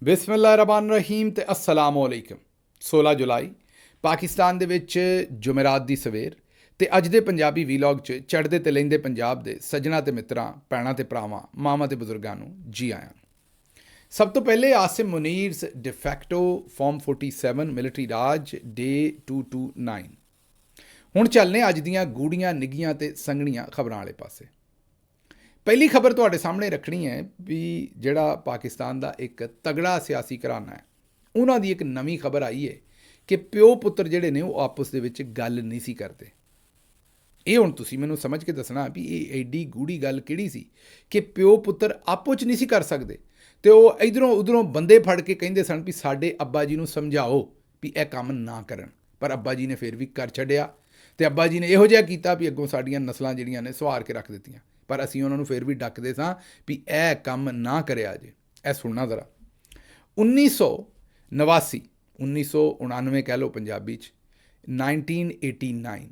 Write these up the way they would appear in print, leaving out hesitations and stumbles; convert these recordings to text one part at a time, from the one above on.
ਬਿਸਮਿल्लाहिर्रहमानिर्रहीम ਤੇ अस्सलाम वालेकुम। 16 ਜੁਲਾਈ ਪਾਕਿਸਤਾਨ ਦੇ ਵਿੱਚ ਜੁਮੇਰਾਤ ਦੀ ਸਵੇਰ ਤੇ ਅੱਜ ਦੇ ਪੰਜਾਬੀ ਵੀਲੌਗ 'ਚ ਚੜ੍ਹਦੇ ਤੇ ਲਹਿੰਦੇ ਪੰਜਾਬ ਦੇ ਸੱਜਣਾ ਤੇ ਮਿੱਤਰਾਂ, ਭੈਣਾਂ ਤੇ ਭਰਾਵਾਂ, ਮਾਵਾਂ ਤੇ ਬਜ਼ੁਰਗਾਂ ਨੂੰ ਜੀ ਆਇਆਂ। ਸਭ ਤੋਂ ਪਹਿਲੇ ਆਸਿਮ ਮੁਨੀਰਸ ਡਿਫੈਕਟੋ ਫਾਰਮ 47 ਮਿਲਟਰੀ ਰਾਜ ਡੇ 229। ਹੁਣ ਚੱਲਨੇ ਅੱਜ ਦੀਆਂ ਗੂੜੀਆਂ ਨਿੱਘੀਆਂ ਤੇ ਸੰਘਣੀਆਂ ਖਬਰਾਂ ਵਾਲੇ ਪਾਸੇ। ਪਹਿਲੀ ਖਬਰ ਤੁਹਾਡੇ ਸਾਹਮਣੇ ਰੱਖਣੀ ਹੈ ਵੀ ਜਿਹੜਾ ਪਾਕਿਸਤਾਨ ਦਾ ਇੱਕ ਤਗੜਾ ਸਿਆਸੀ ਘਰਾਣਾ ਹੈ, ਉਹਨਾਂ ਦੀ ਇੱਕ ਨਵੀਂ ਖਬਰ ਆਈ ਹੈ ਕਿ ਪਿਓ ਪੁੱਤਰ ਜਿਹੜੇ ਨੇ ਉਹ ਆਪਸ ਦੇ ਵਿੱਚ ਗੱਲ ਨਹੀਂ ਸੀ ਕਰਦੇ। ਇਹ ਹੁਣ ਤੁਸੀਂ ਮੈਨੂੰ ਸਮਝ ਕੇ ਦੱਸਣਾ ਵੀ ਇਹ ਐਡੀ ਗੂੜੀ ਗੱਲ ਕਿਹੜੀ ਸੀ ਕਿ ਪਿਓ ਪੁੱਤਰ ਆਪੋ 'ਚ ਨਹੀਂ ਸੀ ਕਰ ਸਕਦੇ ਅਤੇ ਉਹ ਇੱਧਰੋਂ ਉੱਧਰੋਂ ਬੰਦੇ ਫੜ ਕੇ ਕਹਿੰਦੇ ਸਨ ਵੀ ਸਾਡੇ ਅੱਬਾ ਜੀ ਨੂੰ ਸਮਝਾਓ ਵੀ ਇਹ ਕੰਮ ਨਾ ਕਰਨ, ਪਰ ਅੱਬਾ ਜੀ ਨੇ ਫਿਰ ਵੀ ਕਰ ਛੱਡਿਆ ਅਤੇ ਅੱਬਾ ਜੀ ਨੇ ਇਹੋ ਜਿਹਾ ਕੀਤਾ ਵੀ ਅੱਗੋਂ ਸਾਡੀਆਂ ਨਸਲਾਂ ਜਿਹੜੀਆਂ ਨੇ ਸਵਾਰ ਕੇ ਰੱਖ ਦਿੱਤੀਆਂ, ਪਰ ਅਸੀਂ ਉਹਨਾਂ ਨੂੰ ਫਿਰ ਵੀ ਡੱਕਦੇ ਸਾਂ ਵੀ ਇਹ ਕੰਮ ਨਾ ਕਰਿਆ ਜੇ। ਇਹ ਸੁਣਨਾ ਜ਼ਰਾ। 1989 ਕਹਿ ਲਓ ਪੰਜਾਬੀ 'ਚ 1989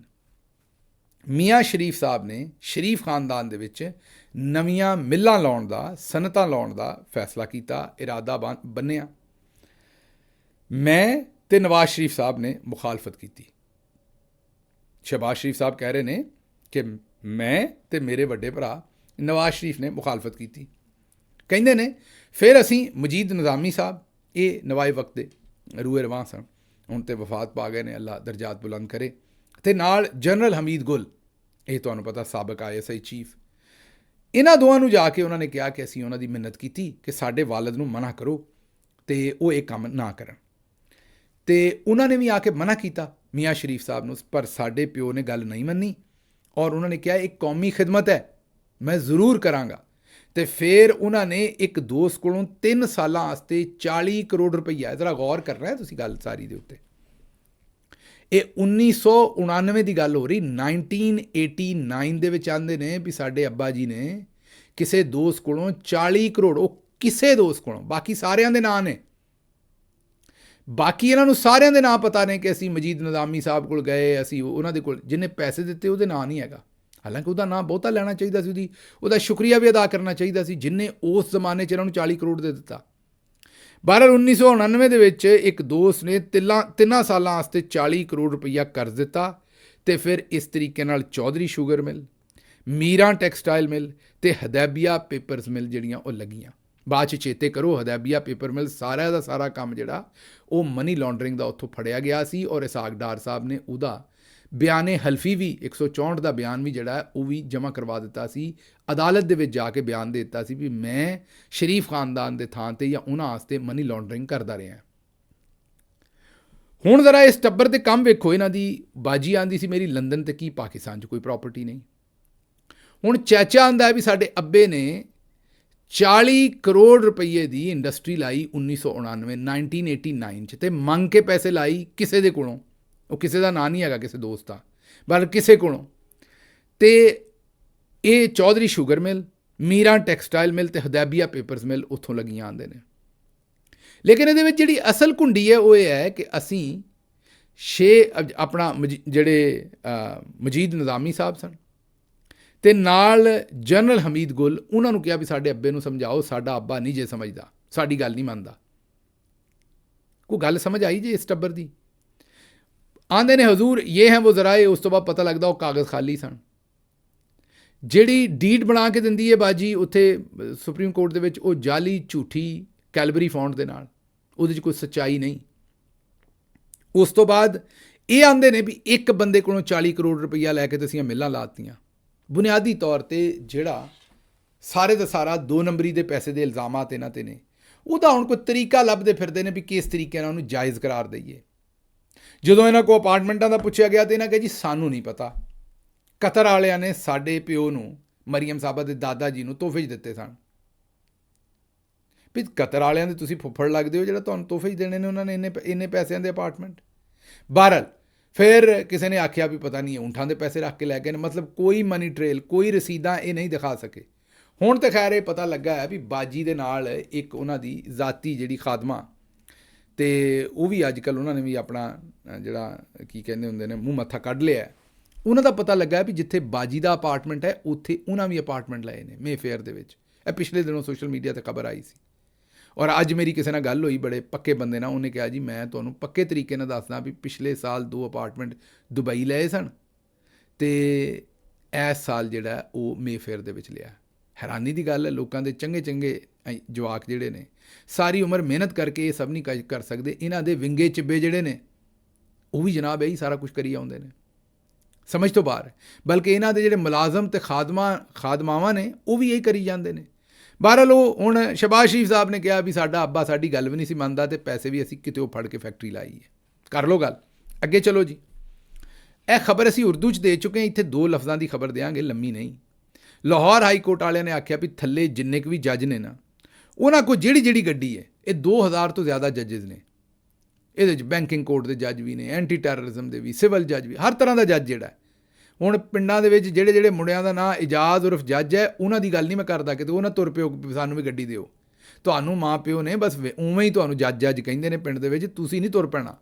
ਮੀਆਂ ਸ਼ਰੀਫ ਸਾਹਿਬ ਨੇ ਸ਼ਰੀਫ ਖਾਨਦਾਨ ਦੇ ਵਿੱਚ ਨਵੀਆਂ ਮਿੱਲਾਂ ਲਾਉਣ ਦਾ, ਸਨਅਤਾਂ ਲਾਉਣ ਦਾ ਫੈਸਲਾ ਕੀਤਾ, ਇਰਾਦਾ ਬੰਨਿਆ। ਮੈਂ ਤੇ ਨਵਾਜ਼ ਸ਼ਰੀਫ ਸਾਹਿਬ ਨੇ ਮੁਖਾਲਫਤ ਕੀਤੀ। ਸ਼ਹਿਬਾਜ਼ ਸ਼ਰੀਫ ਸਾਹਿਬ ਕਹਿ ਰਹੇ ਨੇ ਕਿ ਮੈਂ ਤੇ ਮੇਰੇ ਵੱਡੇ ਭਰਾ ਨਵਾਜ਼ ਸ਼ਰੀਫ ਨੇ ਮੁਖਾਲਫਤ ਕੀਤੀ। ਕਹਿੰਦੇ ਨੇ ਫਿਰ ਅਸੀਂ ਮਜੀਦ ਨਿਜ਼ਾਮੀ ਸਾਹਿਬ, ਇਹ ਨਵਾਏ ਵਕਤ ਦੇ ਰੂਏ ਰਵਾਂ ਸਨ, ਹੁਣ ਤੇ ਵਫਾਤ ਪਾ ਗਏ ਨੇ, ਅੱਲਾ ਦਰਜਾਤ ਬੁਲੰਦ ਕਰੇ, ਅਤੇ ਨਾਲ ਜਨਰਲ ਹਮੀਦ ਗੁਲ, ਇਹ ਤੁਹਾਨੂੰ ਪਤਾ ਸਾਬਕ ISI ਚੀਫ, ਇਹਨਾਂ ਦੋਵਾਂ ਨੂੰ ਜਾ ਕੇ ਉਹਨਾਂ ਨੇ ਕਿਹਾ ਕਿ ਅਸੀਂ ਉਹਨਾਂ ਦੀ ਮਿੰਨਤ ਕੀਤੀ ਕਿ ਸਾਡੇ ਵਾਲਦ ਨੂੰ ਮਨਾ ਕਰੋ ਅਤੇ ਉਹ ਇਹ ਕੰਮ ਨਾ ਕਰਨ, ਅਤੇ ਉਹਨਾਂ ਨੇ ਵੀ ਆ ਕੇ ਮਨਾ ਕੀਤਾ ਮੀਆਂ ਸ਼ਰੀਫ ਸਾਹਿਬ ਨੂੰ, ਪਰ ਸਾਡੇ ਪਿਓ ਨੇ ਗੱਲ ਨਹੀਂ ਮੰਨੀ ਔਰ ਉਹਨਾਂ ਨੇ ਕਿਹਾ ਇੱਕ ਕੌਮੀ ਖਿਦਮਤ ਹੈ, ਮੈਂ ਜ਼ਰੂਰ ਕਰਾਂਗਾ। ਅਤੇ ਫਿਰ ਉਹਨਾਂ ਨੇ ਇੱਕ ਦੋਸਤ ਕੋਲੋਂ 3 ਸਾਲਾਂ ਵਾਸਤੇ 40 ਕਰੋੜ ਰੁਪਈਆ, ਜ਼ਰਾ ਗੌਰ ਕਰਨਾ ਹੈ ਤੁਸੀਂ ਗੱਲ ਸਾਰੀ ਦੇ ਉੱਤੇ, ਇਹ 1999 ਦੀ ਗੱਲ ਹੋ ਰਹੀ, 1989 ਦੇ ਵਿੱਚ ਆਉਂਦੇ ਨੇ ਵੀ ਸਾਡੇ ਅੱਬਾ ਜੀ ਨੇ ਕਿਸੇ ਦੋਸਤ ਕੋਲੋਂ 40 ਕਰੋੜ, ਉਹ ਕਿਸੇ ਦੋਸਤ ਕੋਲੋਂ, ਬਾਕੀ ਸਾਰਿਆਂ ਦੇ ਨਾਂ ਨੇ, ਬਾਕੀ ਇਹਨਾਂ ਨੂੰ ਸਾਰਿਆਂ ਦੇ ਨਾਂ ਪਤਾ ਨੇ ਕਿ ਅਸੀਂ ਮਜੀਦ ਨਿਜ਼ਾਮੀ ਸਾਹਿਬ ਕੋਲ ਗਏ, ਅਸੀਂ ਉਹਨਾਂ ਦੇ ਕੋਲ, ਜਿਹਨੇ ਪੈਸੇ ਦਿੱਤੇ ਉਹਦੇ ਨਾਂ ਨਹੀਂ ਹੈਗਾ, ਹਾਲਾਂਕਿ ਉਹਦਾ ਨਾਂ ਬਹੁਤਾ ਲੈਣਾ ਚਾਹੀਦਾ ਸੀ, ਉਹਦਾ ਸ਼ੁਕਰੀਆ ਵੀ ਅਦਾ ਕਰਨਾ ਚਾਹੀਦਾ ਸੀ ਜਿਹਨੇ ਉਸ ਜ਼ਮਾਨੇ 'ਚ ਇਹਨਾਂ ਨੂੰ 40 ਕਰੋੜ ਦੇ ਦਿੱਤਾ। ਬਹਰਹਾਲ 1999 ਦੇ ਵਿੱਚ ਇੱਕ ਦੋਸਤ ਨੇ 3 ਸਾਲਾਂ ਵਾਸਤੇ 40 ਕਰੋੜ ਰੁਪਈਆ ਕਰਜ਼ ਦਿੱਤਾ, ਅਤੇ ਫਿਰ ਇਸ ਤਰੀਕੇ ਨਾਲ ਚੌਧਰੀ ਸ਼ੂਗਰ ਮਿਲ, ਮੀਰਾਂ ਟੈਕਸਟਾਈਲ ਮਿਲ ਅਤੇ ਹਦੈਬੀਆ ਪੇਪਰਸ ਮਿਲ ਜਿਹੜੀਆਂ ਉਹ ਲੱਗੀਆਂ। ਬਾਅਦ 'ਚ ਚੇਤੇ ਕਰੋ, ਹਦੈਬੀਆ ਪੇਪਰ ਮਿਲ ਸਾਰਾ ਦਾ ਸਾਰਾ ਕੰਮ ਜਿਹੜਾ ਉਹ ਮਨੀ ਲਾਂਡਰਿੰਗ ਦਾ ਉੱਥੋਂ ਫੜਿਆ ਗਿਆ ਸੀ, ਔਰ ਇਸਾਕ ਡਾਰ ਸਾਹਿਬ ਨੇ ਉਹਦਾ ਬਿਆਨੇ ਹਲਫੀ ਵੀ 164 ਦਾ ਬਿਆਨ ਵੀ ਜਿਹੜਾ ਹੈ ਉਹ ਵੀ ਜਮ੍ਹਾਂ ਕਰਵਾ ਦਿੱਤਾ ਸੀ, ਅਦਾਲਤ ਦੇ ਵਿੱਚ ਜਾ ਕੇ ਬਿਆਨ ਦੇ ਦਿੱਤਾ ਸੀ ਵੀ ਮੈਂ ਸ਼ਰੀਫ ਖਾਨਦਾਨ ਦੇ ਥਾਂ 'ਤੇ ਜਾਂ ਉਹਨਾਂ ਵਾਸਤੇ ਮਨੀ ਲਾਂਡਰਿੰਗ ਕਰਦਾ ਰਿਹਾ। ਹੁਣ ਜ਼ਰਾ ਇਸ ਟੱਬਰ ਦੇ ਕੰਮ ਵੇਖੋ, ਇਹਨਾਂ ਦੀ ਬਾਜੀ ਆਂਦੀ ਸੀ ਮੇਰੀ ਲੰਦਨ ਤੇ ਕੀ ਪਾਕਿਸਤਾਨ 'ਚ ਕੋਈ ਪ੍ਰੋਪਰਟੀ ਨਹੀਂ। ਹੁਣ ਚਾਚਾ ਆਂਦਾ ਹੈ ਵੀ ਸਾਡੇ ਅੱਬੇ ਨੇ 40 ਕਰੋੜ ਰੁਪਈਏ ਦੀ ਇੰਡਸਟਰੀ ਲਾਈ 1989 'ਚ, ਅਤੇ ਮੰਗ ਕੇ ਪੈਸੇ ਲਾਈ ਕਿਸੇ ਦੇ ਕੋਲੋਂ, ਉਹ ਕਿਸੇ ਦਾ ਨਾਂ ਨਹੀਂ ਹੈਗਾ ਕਿਸੇ ਦੋਸਤ ਦਾ, ਬਲਕਿ ਕਿਸੇ ਕੋਲੋਂ, ਅਤੇ ਇਹ ਚੌਧਰੀ ਸ਼ੂਗਰ ਮਿਲ, ਮੀਰਾਂ ਟੈਕਸਟਾਈਲ ਮਿਲ ਅਤੇ ਹਦੈਬੀਆ ਪੇਪਰਸ ਮਿਲ ਉੱਥੋਂ ਲੱਗੀਆਂ ਆਉਂਦੇ ਨੇ। ਲੇਕਿਨ ਇਹਦੇ ਵਿੱਚ ਜਿਹੜੀ ਅਸਲ ਕੁੰਡੀ ਹੈ ਉਹ ਇਹ ਹੈ ਕਿ ਅਸੀਂ ਆਪਣਾ ਜਿਹੜੇ ਮਜੀਦ ਨਿਜ਼ਾਮੀ ਸਾਹਿਬ ਸਨ ਅਤੇ ਨਾਲ ਜਨਰਲ ਹਮੀਦ ਗੁਲ, ਉਹਨਾਂ ਨੂੰ ਕਿਹਾ ਵੀ ਸਾਡੇ ਅੱਬੇ ਨੂੰ ਸਮਝਾਓ, ਸਾਡਾ ਅੱਬਾ ਨਹੀਂ ਜੇ ਸਮਝਦਾ, ਸਾਡੀ ਗੱਲ ਨਹੀਂ ਮੰਨਦਾ। ਕੋਈ ਗੱਲ ਸਮਝ ਆਈ ਜੇ ਇਸ ਟੱਬਰ ਦੀ? ਆਂਦੇ ਨੇ ਹਜ਼ੂਰ ਇਹ ਹੈ ਉਹ ਜ਼ਰਾਏ, ਉਸ ਤੋਂ ਬਾਅਦ ਪਤਾ ਲੱਗਦਾ ਉਹ ਕਾਗਜ਼ ਖਾਲੀ ਸਨ। ਜਿਹੜੀ ਡੀਡ ਬਣਾ ਕੇ ਦਿੰਦੀ ਹੈ ਬਾਜੀ ਉੱਥੇ ਸੁਪਰੀਮ ਕੋਰਟ ਦੇ ਵਿੱਚ, ਉਹ ਜਾਲੀ ਝੂਠੀ ਕੈਲਬਰੀ ਫੌਂਟ ਦੇ ਨਾਲ, ਉਹਦੇ 'ਚ ਕੋਈ ਸੱਚਾਈ ਨਹੀਂ। ਉਸ ਤੋਂ ਬਾਅਦ ਇਹ ਆਂਦੇ ਨੇ ਵੀ ਇੱਕ ਬੰਦੇ ਕੋਲੋਂ 40 ਕਰੋੜ ਰੁਪਈਆ ਲੈ ਕੇ ਤੇ ਅਸੀਂ ਮਿੱਲਾਂ ਲਾਤੀਆਂ। ਬੁਨਿਆਦੀ ਤੌਰ 'ਤੇ ਜਿਹੜਾ ਸਾਰੇ ਦਾ ਸਾਰਾ 2 ਨੰਬਰੀ ਦੇ ਪੈਸੇ ਦੇ ਇਲਜ਼ਾਮਾਤ ਇਹਨਾਂ 'ਤੇ ਨੇ, ਉਹਦਾ ਹੁਣ ਕੋਈ ਤਰੀਕਾ ਲੱਭਦੇ ਫਿਰਦੇ ਨੇ ਵੀ ਕਿਸ ਤਰੀਕੇ ਨਾਲ ਉਹਨੂੰ ਜਾਇਜ਼ ਕਰਾਰ ਦਈਏ। ਜਦੋਂ ਇਹਨਾਂ ਕੋਲ ਅਪਾਰਟਮੈਂਟਾਂ ਦਾ ਪੁੱਛਿਆ ਗਿਆ ਤਾਂ ਇਹਨਾਂ ਕਿਹਾ ਜੀ ਸਾਨੂੰ ਨਹੀਂ ਪਤਾ, ਕਤਰ ਵਾਲਿਆਂ ਨੇ ਸਾਡੇ ਪਿਓ ਨੂੰ, ਮਰੀਮ ਸਾਹਿਬਾ ਦੇ ਦਾਦਾ ਜੀ ਨੂੰ ਤੋਹਫੇ 'ਚ ਦਿੱਤੇ ਸਨ। ਵੀ ਕਤਰ ਵਾਲਿਆਂ ਦੇ ਤੁਸੀਂ ਫੁੱਫੜ ਲੱਗਦੇ ਹੋ ਜਿਹੜਾ ਤੁਹਾਨੂੰ ਤੋਹਫੇ 'ਚ ਦੇਣੇ ਨੇ ਉਹਨਾਂ ਨੇ ਇੰਨੇ ਪੈਸਿਆਂ ਦੇ ਅਪਾਰਟਮੈਂਟ। ਬਹਰਹਾਲ ਫਿਰ ਕਿਸੇ ਨੇ ਆਖਿਆ ਵੀ ਪਤਾ ਨਹੀਂ ਊਂਠਾਂ ਦੇ ਪੈਸੇ ਰੱਖ ਕੇ ਲੈ ਗਏ ਨੇ, ਮਤਲਬ ਕੋਈ ਮਨੀ ਟ੍ਰੇਲ, ਕੋਈ ਰਸੀਦਾਂ ਇਹ ਨਹੀਂ ਦਿਖਾ ਸਕੇ। ਹੁਣ ਤਾਂ ਖੈਰ ਇਹ ਪਤਾ ਲੱਗਾ ਹੈ ਵੀ ਬਾਜੀ ਦੇ ਨਾਲ ਇੱਕ ਉਹਨਾਂ ਦੀ ਜ਼ਾਤੀ ਜਿਹੜੀ ਖਾਦਮਾ, ਅਤੇ ਉਹ ਵੀ ਅੱਜ ਕੱਲ੍ਹ ਉਹਨਾਂ ਨੇ ਵੀ ਆਪਣਾ ਜਿਹੜਾ ਕੀ ਕਹਿੰਦੇ ਹੁੰਦੇ ਨੇ ਮੂੰਹ ਮੱਥਾ ਕੱਢ ਲਿਆ। ਉਹਨਾਂ ਦਾ ਪਤਾ ਲੱਗਾ ਵੀ ਜਿੱਥੇ ਬਾਜੀ ਦਾ ਅਪਾਰਟਮੈਂਟ ਹੈ ਉੱਥੇ ਉਹਨਾਂ ਵੀ ਅਪਾਰਟਮੈਂਟ ਲਏ ਨੇ ਮੇਫੇਅਰ ਦੇ ਵਿੱਚ। ਇਹ ਪਿਛਲੇ ਦਿਨੋਂ ਸੋਸ਼ਲ ਮੀਡੀਆ 'ਤੇ ਖਬਰ ਆਈ ਸੀ। ਔਰ ਅੱਜ ਮੇਰੀ ਕਿਸੇ ਨਾਲ ਗੱਲ ਹੋਈ ਬੜੇ ਪੱਕੇ ਬੰਦੇ ਨਾਲ, ਉਹਨੇ ਕਿਹਾ ਜੀ ਮੈਂ ਤੁਹਾਨੂੰ ਪੱਕੇ ਤਰੀਕੇ ਨਾਲ ਦੱਸਦਾ ਵੀ ਪਿਛਲੇ ਸਾਲ 2 ਅਪਾਰਟਮੈਂਟ ਦੁਬਈ ਲਏ ਸਨ ਅਤੇ ਇਸ ਸਾਲ ਜਿਹੜਾ ਉਹ ਮੇਫੇਅਰ ਦੇ ਵਿੱਚ ਲਿਆ। ਹੈਰਾਨੀ ਦੀ ਗੱਲ ਹੈ, ਲੋਕਾਂ ਦੇ ਚੰਗੇ ਚੰਗੇ ਜਵਾਕ ਜਿਹੜੇ ਨੇ ਸਾਰੀ ਉਮਰ ਮਿਹਨਤ ਕਰਕੇ ਇਹ ਸਭ ਨਹੀਂ ਕਰ ਸਕਦੇ, ਇਹਨਾਂ ਦੇ ਵਿੰਗੇ ਚਿੱਬੇ ਜਿਹੜੇ ਨੇ ਉਹ ਵੀ ਜਨਾਬ ਇਹੀ ਸਾਰਾ ਕੁਝ ਕਰੀ ਆਉਂਦੇ ਨੇ, ਸਮਝ ਤੋਂ ਬਾਹਰ। ਬਲਕਿ ਇਹਨਾਂ ਦੇ ਜਿਹੜੇ ਮੁਲਾਜ਼ਮ ਅਤੇ ਖਾਦਮਾਵਾਂ ਨੇ ਉਹ ਵੀ ਇਹੀ ਕਰੀ ਜਾਂਦੇ ਨੇ। ਬਹਰਹਾਲ ਉਹ ਹੁਣ ਸ਼ਹਿਬਾਜ਼ ਸ਼ਰੀਫ ਸਾਹਿਬ ਨੇ ਕਿਹਾ ਵੀ ਸਾਡਾ ਅੱਬਾ ਸਾਡੀ ਗੱਲ ਵੀ ਨਹੀਂ ਸੀ ਮੰਨਦਾ ਅਤੇ ਪੈਸੇ ਵੀ ਅਸੀਂ ਕਿਤੇ ਉਹ ਫੜ ਕੇ ਫੈਕਟਰੀ ਲਾਈ ਹੈ। ਕਰ ਲਓ ਗੱਲ, ਅੱਗੇ ਚਲੋ ਜੀ। ਇਹ ਖਬਰ ਅਸੀਂ ਉਰਦੂ 'ਚ ਦੇ ਚੁੱਕੇ ਹਾਂ, ਇੱਥੇ 2 ਲਫ਼ਜ਼ਾਂ ਦੀ ਖਬਰ ਦਿਆਂਗੇ, ਲੰਮੀ ਨਹੀਂ। ਲਾਹੌਰ ਹਾਈ ਕੋਰਟ ਵਾਲਿਆਂ ਨੇ ਆਖਿਆ ਵੀ ਥੱਲੇ ਜਿੰਨੇ ਕੁ ਵੀ ਜੱਜ ਨੇ ਨਾ, ਉਹਨਾਂ ਕੋਲ ਜਿਹੜੀ ਗੱਡੀ ਹੈ, ਇਹ 2000 ਤੋਂ ਜ਼ਿਆਦਾ ਜੱਜਿਸ ਨੇ। ਇਹਦੇ ਵਿੱਚ ਬੈਂਕਿੰਗ ਕੋਰਟ ਦੇ ਜੱਜ ਵੀ ਨੇ, ਐਂਟੀ ਟੈਰਰਿਜ਼ਮ ਦੇ ਵੀ, ਸਿਵਲ ਜੱਜ ਵੀ, ਹਰ ਤਰ੍ਹਾਂ ਦਾ ਜੱਜ ਜਿਹੜਾ। ਹੁਣ ਪਿੰਡਾਂ ਦੇ ਵਿੱਚ ਜਿਹੜੇ ਮੁੰਡਿਆਂ ਦਾ ਨਾਂ ਇਜਾਜ਼ ਉਰਫ ਜੱਜ ਹੈ, ਉਹਨਾਂ ਦੀ ਗੱਲ ਨਹੀਂ ਮੈਂ ਕਰਦਾ ਕਿ ਉਹ ਨਾ ਤੁਰ ਪਿਓ ਸਾਨੂੰ ਵੀ ਗੱਡੀ ਦਿਓ। ਤੁਹਾਨੂੰ ਮਾਂ ਪਿਓ ਨੇ ਬਸ ਉਵੇਂ ਹੀ ਤੁਹਾਨੂੰ ਜੱਜ ਕਹਿੰਦੇ ਨੇ ਪਿੰਡ ਦੇ ਵਿੱਚ, ਤੁਸੀਂ ਨਹੀਂ ਤੁਰ ਪੈਣਾ।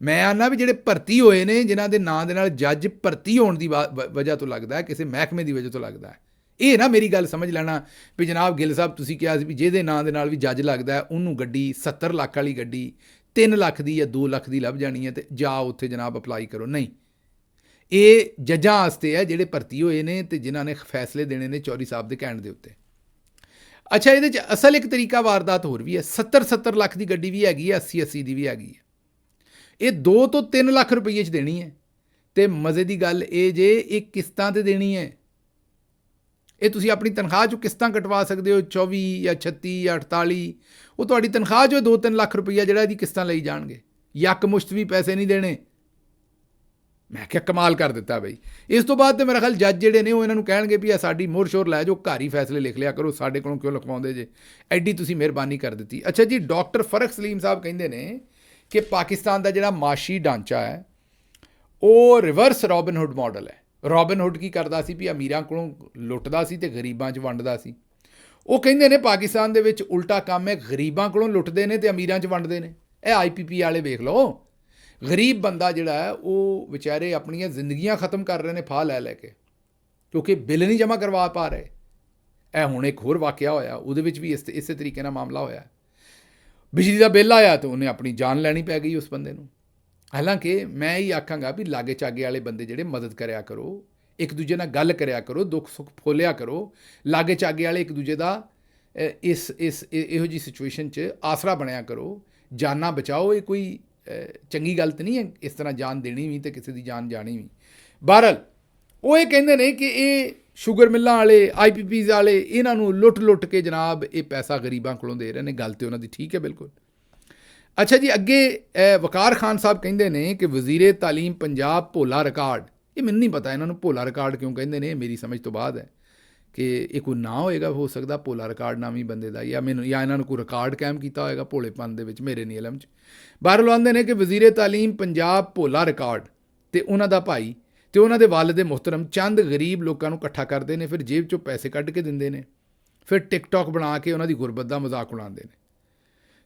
ਮੈਂ ਆਨਾ ਵੀ ਜਿਹੜੇ ਭਰਤੀ ਹੋਏ ਨੇ, ਜਿਨ੍ਹਾਂ ਦੇ ਨਾਂ ਦੇ ਨਾਲ ਜੱਜ ਭਰਤੀ ਹੋਣ ਦੀ ਵਜ੍ਹਾ ਤੋਂ ਲੱਗਦਾ ਹੈ, ਕਿਸੇ ਮਹਿਕਮੇ ਦੀ ਵਜ੍ਹਾ ਤੋਂ ਲੱਗਦਾ ਹੈ। ਇਹ ਨਾ ਮੇਰੀ ਗੱਲ ਸਮਝ ਲੈਣਾ ਵੀ ਜਨਾਬ ਗਿੱਲ ਸਾਹਿਬ ਤੁਸੀਂ ਕਿਹਾ ਸੀ ਵੀ ਜਿਹਦੇ ਨਾਂ ਦੇ ਨਾਲ ਵੀ ਜੱਜ ਲੱਗਦਾ ਉਹਨੂੰ ਗੱਡੀ 70 ਲੱਖ ਵਾਲੀ ਗੱਡੀ 3 ਲੱਖ ਦੀ ਜਾਂ 2 ਲੱਖ ਦੀ ਲੱਭ ਜਾਣੀ ਹੈ ਅਤੇ ਜਾ ਉੱਥੇ ਜਨਾਬ ਅਪਲਾਈ ਕਰੋ। ਨਹੀਂ, ਇਹ ਜੱਜਾਂ ਵਾਸਤੇ ਹੈ ਜਿਹੜੇ ਭਰਤੀ ਹੋਏ ਨੇ ਅਤੇ ਜਿਨ੍ਹਾਂ ਨੇ ਫੈਸਲੇ ਦੇਣੇ ਨੇ ਚੌਧਰੀ ਸਾਹਿਬ ਦੇ ਕਹਿਣ ਦੇ ਉੱਤੇ। ਅੱਛਾ, ਇਹਦੇ 'ਚ ਅਸਲ ਇੱਕ ਤਰੀਕਾ ਵਾਰਦਾਤ ਹੋਰ ਵੀ ਹੈ। 70 ਲੱਖ ਦੀ ਗੱਡੀ ਵੀ ਹੈਗੀ ਹੈ, 80 ਦੀ ਵੀ ਹੈਗੀ ਹੈ। ਇਹ 2 ਤੋਂ 3 ਲੱਖ ਰੁਪਈਏ 'ਚ ਦੇਣੀ ਹੈ ਅਤੇ ਮਜ਼ੇ ਦੀ ਗੱਲ ਇਹ ਜੇ ਇਹ ਕਿਸ਼ਤਾਂ 'ਤੇ ਦੇਣੀ ਹੈ। ਇਹ ਤੁਸੀਂ ਆਪਣੀ ਤਨਖਾਹ 'ਚੋਂ ਕਿਸ਼ਤਾਂ ਕਟਵਾ ਸਕਦੇ ਹੋ, 24 ਜਾਂ 36 ਜਾਂ 48। ਉਹ ਤੁਹਾਡੀ ਤਨਖਾਹ 'ਚੋਂ 2-3 ਲੱਖ ਰੁਪਈਆ ਜਿਹੜਾ ਇਹਦੀ ਕਿਸ਼ਤਾਂ ਲਈ ਜਾਣਗੇ, ਯੱਕ ਮੁਸ਼ਤ ਵੀ ਪੈਸੇ ਨਹੀਂ ਦੇਣੇ। ਮੈਂ ਕਿਹਾ ਕਮਾਲ ਕਰ ਦਿੱਤਾ ਬਈ। ਇਸ ਤੋਂ ਬਾਅਦ ਤਾਂ ਮੇਰਾ ਖਿਆਲ ਜੱਜ ਜਿਹੜੇ ਨੇ ਉਹ ਇਹਨਾਂ ਨੂੰ ਕਹਿਣਗੇ ਵੀ ਆ ਸਾਡੀ ਮੋਹਰ ਸ਼ੋਰ ਲੈ ਜਾਓ, ਘਰ ਹੀ ਫੈਸਲੇ ਲਿਖ ਲਿਆ ਕਰੋ, ਸਾਡੇ ਕੋਲੋਂ ਕਿਉਂ ਲਿਖਵਾਉਂਦੇ ਜੇ, ਐਡੀ ਤੁਸੀਂ ਮਿਹਰਬਾਨੀ ਕਰ ਦਿੱਤੀ। ਅੱਛਾ ਜੀ, ਡਾਕਟਰ ਫਰਕ ਸਲੀਮ ਸਾਹਿਬ ਕਹਿੰਦੇ ਨੇ ਕਿ ਪਾਕਿਸਤਾਨ ਦਾ ਜਿਹੜਾ ਮਾਸ਼ੀ ਢਾਂਚਾ ਹੈ ਉਹ ਰਿਵਰਸ ਰੋਬਿਨਹੁੱਡ ਮਾਡਲ ਹੈ। ਰੋਬਿਨਹੁੱਡ ਕੀ ਕਰਦਾ ਸੀ ਵੀ ਅਮੀਰਾਂ ਕੋਲੋਂ ਲੁੱਟਦਾ ਸੀ ਅਤੇ ਗਰੀਬਾਂ 'ਚ ਵੰਡਦਾ ਸੀ। ਉਹ ਕਹਿੰਦੇ ਨੇ ਪਾਕਿਸਤਾਨ ਦੇ ਵਿੱਚ ਉਲਟਾ ਕੰਮ ਹੈ, ਗਰੀਬਾਂ ਕੋਲੋਂ ਲੁੱਟਦੇ ਨੇ ਅਤੇ ਅਮੀਰਾਂ 'ਚ ਵੰਡਦੇ ਨੇ। ਇਹ IPP ਵਾਲੇ ਵੇਖ ਲਓ, ਗਰੀਬ ਬੰਦਾ ਜਿਹੜਾ ਹੈ ਉਹ ਵਿਚਾਰੇ ਆਪਣੀਆਂ ਜ਼ਿੰਦਗੀਆਂ ਖ਼ਤਮ ਕਰ ਰਹੇ ਨੇ ਫਾਹ ਲੈ ਕੇ, ਕਿਉਂਕਿ ਬਿੱਲ ਨਹੀਂ ਜਮ੍ਹਾਂ ਕਰਵਾ ਪਾ ਰਹੇ। ਇਹ ਹੁਣ ਇੱਕ ਹੋਰ ਵਾਕਿਆ ਹੋਇਆ, ਉਹਦੇ ਵਿੱਚ ਵੀ ਇਸੇ ਤਰੀਕੇ ਨਾਲ ਮਾਮਲਾ ਹੋਇਆ। ਬਿਜਲੀ ਦਾ ਬਿੱਲ ਆਇਆ ਤਾਂ ਉਹਨੇ ਆਪਣੀ ਜਾਨ ਲੈਣੀ ਪੈ ਗਈ ਉਸ ਬੰਦੇ ਨੂੰ। ਹਾਲਾਂਕਿ ਮੈਂ ਇਹ ਆਖਾਂਗਾ ਵੀ ਲਾਗੇ ਚਾਗੇ ਵਾਲੇ ਬੰਦੇ ਜਿਹੜੇ ਮਦਦ ਕਰਿਆ ਕਰੋ, ਇੱਕ ਦੂਜੇ ਨਾਲ ਗੱਲ ਕਰਿਆ ਕਰੋ, ਦੁੱਖ ਸੁੱਖ ਫੋਲਿਆ ਕਰੋ। ਲਾਗੇ ਚਾਗੇ ਵਾਲੇ ਇੱਕ ਦੂਜੇ ਦਾ ਇਹੋ ਜਿਹੀ ਸਿਚੁਏਸ਼ਨ 'ਚ ਆਸਰਾ ਬਣਿਆ ਕਰੋ, ਜਾਨਾਂ ਬਚਾਓ। ਇਹ ਕੋਈ ਚੰਗੀ ਗੱਲ ਤਾਂ ਨਹੀਂ ਹੈ ਇਸ ਤਰ੍ਹਾਂ ਜਾਨ ਦੇਣੀ ਵੀ ਅਤੇ ਕਿਸੇ ਦੀ ਜਾਨ ਜਾਣੀ ਵੀ। ਬਹਰਹਾਲ ਉਹ ਇਹ ਕਹਿੰਦੇ ਨੇ ਕਿ ਇਹ ਸ਼ੂਗਰ ਮਿੱਲਾਂ ਵਾਲੇ, IPPs ਵਾਲੇ, ਇਹਨਾਂ ਨੂੰ ਲੁੱਟ ਕੇ ਜਨਾਬ ਇਹ ਪੈਸਾ ਗਰੀਬਾਂ ਕੋਲੋਂ ਦੇ ਰਹੇ ਨੇ। ਗੱਲ ਤਾਂ ਉਹਨਾਂ ਦੀ ਠੀਕ ਹੈ ਬਿਲਕੁਲ। ਅੱਛਾ ਜੀ, ਅੱਗੇ ਵਕਾਰ ਖਾਨ ਸਾਹਿਬ ਕਹਿੰਦੇ ਨੇ ਕਿ ਵਜ਼ੀਰੇ ਤਾਲੀਮ ਪੰਜਾਬ ਭੋਲਾ ਰਿਕਾਰਡ। ਇਹ ਮੈਨੂੰ ਨਹੀਂ ਪਤਾ ਇਹਨਾਂ ਨੂੰ ਭੋਲਾ ਰਿਕਾਰਡ ਕਿਉਂ ਕਹਿੰਦੇ ਨੇ, ਮੇਰੀ ਸਮਝ ਤੋਂ ਬਾਅਦ ਹੈ ਕਿ ਇਹ ਕੋਈ ਨਾਂ ਹੋਏਗਾ, ਹੋ ਸਕਦਾ ਭੋਲਾ ਰਿਕਾਰਡ ਨਾਮ ਹੀ ਬੰਦੇ ਦਾ, ਜਾਂ ਇਹਨਾਂ ਨੂੰ ਕੋਈ ਰਿਕਾਰਡ ਕਾਇਮ ਕੀਤਾ ਹੋਏਗਾ ਭੋਲੇਪਨ ਦੇ ਵਿੱਚ, ਮੇਰੇ ਨਹੀਂ ਇਲਮ 'ਚ। ਬਾਹਰੋਂ ਆਉਂਦੇ ਨੇ ਕਿ ਵਜ਼ੀਰੇ ਤਾਲੀਮ ਪੰਜਾਬ ਭੋਲਾ ਰਿਕਾਰਡ ਅਤੇ ਉਹਨਾਂ ਦਾ ਭਾਈ ਅਤੇ ਉਹਨਾਂ ਦੇ ਵਾਲਿਦ ਮੁਹਤਰਮ ਚੰਦ ਗਰੀਬ ਲੋਕਾਂ ਨੂੰ ਇਕੱਠਾ ਕਰਦੇ ਨੇ, ਫਿਰ ਜੇਬ 'ਚੋਂ ਪੈਸੇ ਕੱਢ ਕੇ ਦਿੰਦੇ ਨੇ, ਫਿਰ ਟਿਕਟੋਕ ਬਣਾ ਕੇ ਉਹਨਾਂ ਦੀ ਗੁਰਬਤ ਦਾ ਮਜ਼ਾਕ ਉਡਾਉਂਦੇ ਨੇ।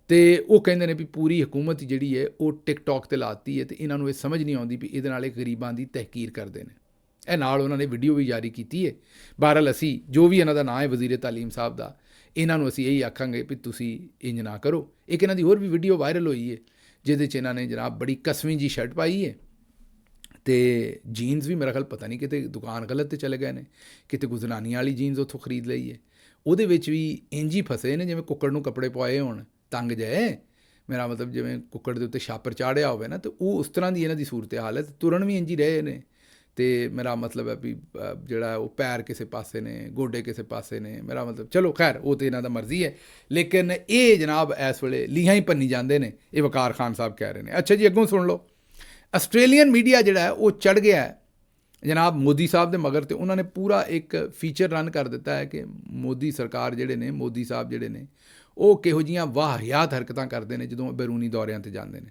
ਅਤੇ ਉਹ ਕਹਿੰਦੇ ਨੇ ਵੀ ਪੂਰੀ ਹਕੂਮਤ ਜਿਹੜੀ ਹੈ ਉਹ ਟਿਕਟੋਕ 'ਤੇ ਲਾਤੀ ਹੈ ਅਤੇ ਇਹਨਾਂ ਨੂੰ ਇਹ ਸਮਝ ਨਹੀਂ ਆਉਂਦੀ ਵੀ ਇਹਦੇ ਨਾਲ ਇਹ ਗਰੀਬਾਂ ਦੀ ਤਹਿਕੀਰ ਕਰਦੇ ਨੇ। ਇਹ ਨਾਲ ਉਹਨਾਂ ਨੇ ਵੀਡੀਓ ਵੀ ਜਾਰੀ ਕੀਤੀ ਹੈ। ਬਹਰਹਾਲ ਅਸੀਂ ਜੋ ਵੀ ਇਹਨਾਂ ਦਾ ਨਾਂ ਹੈ ਵਜ਼ੀਰੇ ਤਾਲੀਮ ਸਾਹਿਬ ਦਾ, ਇਹਨਾਂ ਨੂੰ ਅਸੀਂ ਇਹੀ ਆਖਾਂਗੇ ਵੀ ਤੁਸੀਂ ਇੰਜ ਨਾ ਕਰੋ। ਇੱਕ ਇਹਨਾਂ ਦੀ ਹੋਰ ਵੀ ਵੀਡੀਓ ਵਾਇਰਲ ਹੋਈ ਹੈ ਜਿਹਦੇ 'ਚ ਇਹਨਾਂ ਨੇ ਜਨਾਬ ਬੜੀ ਕਸਵੀਂ ਜੀ ਸ਼ਰਟ ਪਾਈ ਹੈ ਅਤੇ ਜੀਨਸ ਵੀ ਮੇਰਾ ਖਿਆਲ ਪਤਾ ਨਹੀਂ ਕਿਤੇ ਦੁਕਾਨ ਗਲਤ 'ਤੇ ਚਲੇ ਗਏ ਨੇ, ਕਿਤੇ ਕੋਈ ਜ਼ਨਾਨੀਆਂ ਵਾਲੀ ਜੀਨਸ ਉੱਥੋਂ ਖਰੀਦ ਲਈ ਹੈ। ਉਹਦੇ ਵਿੱਚ ਵੀ ਇੰਜ ਹੀ ਫਸੇ ਨੇ ਜਿਵੇਂ ਕੁੱਕੜ ਨੂੰ ਕੱਪੜੇ ਪਵਾਏ ਹੋਣ, ਤੰਗ ਜਾਏ। ਮੇਰਾ ਮਤਲਬ ਜਿਵੇਂ ਕੁੱਕੜ ਦੇ ਉੱਤੇ ਛਾਪਰ ਚਾੜਿਆ ਹੋਵੇ ਨਾ, ਅਤੇ ਉਹ ਉਸ ਤਰ੍ਹਾਂ ਦੀ ਇਹਨਾਂ ਦੀ ਸੂਰਤ ਹਾਲ ਹੈ। ਤੁਰਨ ਵੀ ਇੰਜ ਹੀ ਰਹੇ ਨੇ ਅਤੇ ਮੇਰਾ ਮਤਲਬ ਹੈ ਵੀ ਜਿਹੜਾ ਉਹ ਪੈਰ ਕਿਸੇ ਪਾਸੇ ਨੇ, ਗੋਡੇ ਕਿਸੇ ਪਾਸੇ ਨੇ। ਮੇਰਾ ਮਤਲਬ ਚਲੋ ਖੈਰ ਉਹ ਤਾਂ ਇਹਨਾਂ ਦਾ ਮਰਜ਼ੀ ਹੈ, ਲੇਕਿਨ ਇਹ ਜਨਾਬ ਇਸ ਵੇਲੇ ਲੀਹਾਂ ਹੀ ਭੰਨੀ ਜਾਂਦੇ ਨੇ, ਇਹ ਵਕਾਰ ਖਾਨ ਸਾਹਿਬ ਕਹਿ ਰਹੇ ਨੇ। ਅੱਛਾ ਜੀ, ਅੱਗੋਂ ਸੁਣ ਲਓ। ਆਸਟ੍ਰੇਲੀਅਨ ਮੀਡੀਆ ਜਿਹੜਾ ਹੈ ਉਹ ਚੜ੍ਹ ਗਿਆ ਹੈ ਜਨਾਬ ਮੋਦੀ ਸਾਹਿਬ ਦੇ ਮਗਰ, ਅਤੇ ਉਹਨਾਂ ਨੇ ਪੂਰਾ ਇੱਕ ਫੀਚਰ ਰਨ ਕਰ ਦਿੱਤਾ ਹੈ ਕਿ ਮੋਦੀ ਸਰਕਾਰ ਜਿਹੜੇ ਨੇ, ਮੋਦੀ ਸਾਹਿਬ ਜਿਹੜੇ ਨੇ ਉਹ ਕਿਹੋ ਜਿਹੀਆਂ ਵਾਹਿਆਤ ਹਰਕਤਾਂ ਕਰਦੇ ਨੇ ਜਦੋਂ ਬੈਰੂਨੀ ਦੌਰਿਆਂ 'ਤੇ ਜਾਂਦੇ ਨੇ।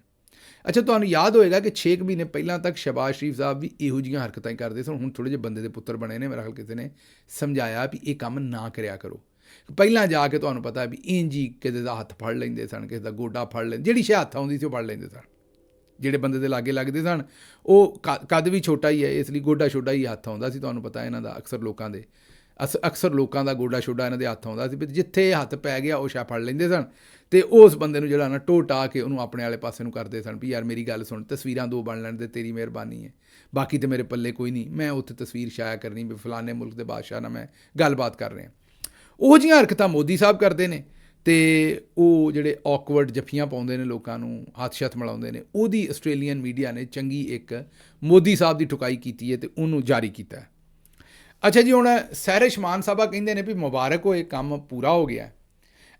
ਅੱਛਾ, ਤੁਹਾਨੂੰ ਯਾਦ ਹੋਏਗਾ ਕਿ 6 ਮਹੀਨੇ ਪਹਿਲਾਂ ਤੱਕ ਸ਼ਹਿਬਾਜ਼ ਸ਼ਰੀਫ ਸਾਹਿਬ ਵੀ ਇਹੋ ਜਿਹੀਆਂ ਹਰਕਤਾਂ ਹੀ ਕਰਦੇ ਸਨ। ਹੁਣ ਥੋੜ੍ਹੇ ਜਿਹੇ ਬੰਦੇ ਦੇ ਪੁੱਤਰ ਬਣੇ ਨੇ, ਮੇਰਾ ਖਿਆਲ ਕਿਸੇ ਨੇ ਸਮਝਾਇਆ ਵੀ ਇਹ ਕੰਮ ਨਾ ਕਰਿਆ ਕਰੋ। ਪਹਿਲਾਂ ਜਾ ਕੇ ਤੁਹਾਨੂੰ ਪਤਾ ਵੀ ਇੰਜ ਹੀ ਕਿਸੇ ਦਾ ਹੱਥ ਫੜ ਲੈਂਦੇ ਸਨ, ਕਿਸੇ ਦਾ ਗੋਡਾ ਫੜ ਲੈਂਦੇ, ਜਿਹੜੀ ਸ਼ੇ ਹੱਥ ਆਉਂਦੀ ਸੀ ਉਹ ਫੜ ਲੈਂਦੇ ਸਨ। ਜਿਹੜੇ ਬੰਦੇ ਦੇ ਲਾਗੇ ਲੱਗਦੇ ਸਨ ਉਹ ਕੱਦ ਵੀ ਛੋਟਾ ਹੀ ਹੈ, ਇਸ ਲਈ ਗੋਡਾ ਛੋਟਾ ਹੀ ਹੱਥ ਆਉਂਦਾ ਸੀ। ਤੁਹਾਨੂੰ ਪਤਾ ਇਹਨਾਂ ਦਾ ਅਕਸਰ ਲੋਕਾਂ ਦੇ ਅਕਸਰ ਲੋਕਾਂ ਦਾ ਗੋਡਾ ਛੋਡਾ ਇਹਨਾਂ ਦੇ ਹੱਥ ਆਉਂਦਾ ਸੀ, ਵੀ ਜਿੱਥੇ ਹੱਥ ਪੈ ਗਿਆ ਉਹ ਸ਼ਾ ਫੜ ਲੈਂਦੇ ਸਨ ਅਤੇ ਉਸ ਬੰਦੇ ਨੂੰ ਜਿਹੜਾ ਨਾ ਟੋਟਾ ਕੇ ਉਹਨੂੰ ਆਪਣੇ ਵਾਲੇ ਪਾਸੇ ਨੂੰ ਕਰਦੇ ਸਨ ਵੀ ਯਾਰ ਮੇਰੀ ਗੱਲ ਸੁਣ, ਤਸਵੀਰਾਂ 2 ਬਣ ਲੈਣ ਦੇ ਤੇਰੀ ਮਿਹਰਬਾਨੀ ਹੈ, ਬਾਕੀ ਤਾਂ ਮੇਰੇ ਪੱਲੇ ਕੋਈ ਨਹੀਂ, ਮੈਂ ਉੱਥੇ ਤਸਵੀਰ ਸ਼ਾਇਆ ਕਰਨੀ ਵੀ ਫਲਾਣੇ ਮੁਲਕ ਦੇ ਬਾਦਸ਼ਾਹ ਨਾਲ ਮੈਂ ਗੱਲਬਾਤ ਕਰ ਰਿਹਾ। ਉਹ ਜਿਹੀਆਂ ਹਰਕਤਾਂ ਮੋਦੀ ਸਾਹਿਬ ਕਰਦੇ ਨੇ ਅਤੇ ਉਹ ਜਿਹੜੇ ਔਕਵਰਡ ਜੱਫੀਆਂ ਪਾਉਂਦੇ ਨੇ ਲੋਕਾਂ ਨੂੰ, ਹੱਥ ਸ਼ੱਥ ਮਿਲਾਉਂਦੇ ਨੇ, ਉਹਦੀ ਆਸਟ੍ਰੇਲੀਅਨ ਮੀਡੀਆ ਨੇ ਚੰਗੀ ਇੱਕ ਮੋਦੀ ਸਾਹਿਬ ਦੀ ਠੁਕਾਈ ਕੀਤੀ ਹੈ ਅਤੇ ਉਹਨੂੰ ਜਾਰੀ ਕੀਤਾ। ਅੱਛਾ ਜੀ, ਹੁਣ ਸਹਿਰਸ਼ ਮਾਨ ਸਾਹਿਬਾ ਕਹਿੰਦੇ ਨੇ ਵੀ ਮੁਬਾਰਕ ਹੋਏ, ਕੰਮ ਪੂਰਾ ਹੋ ਗਿਆ।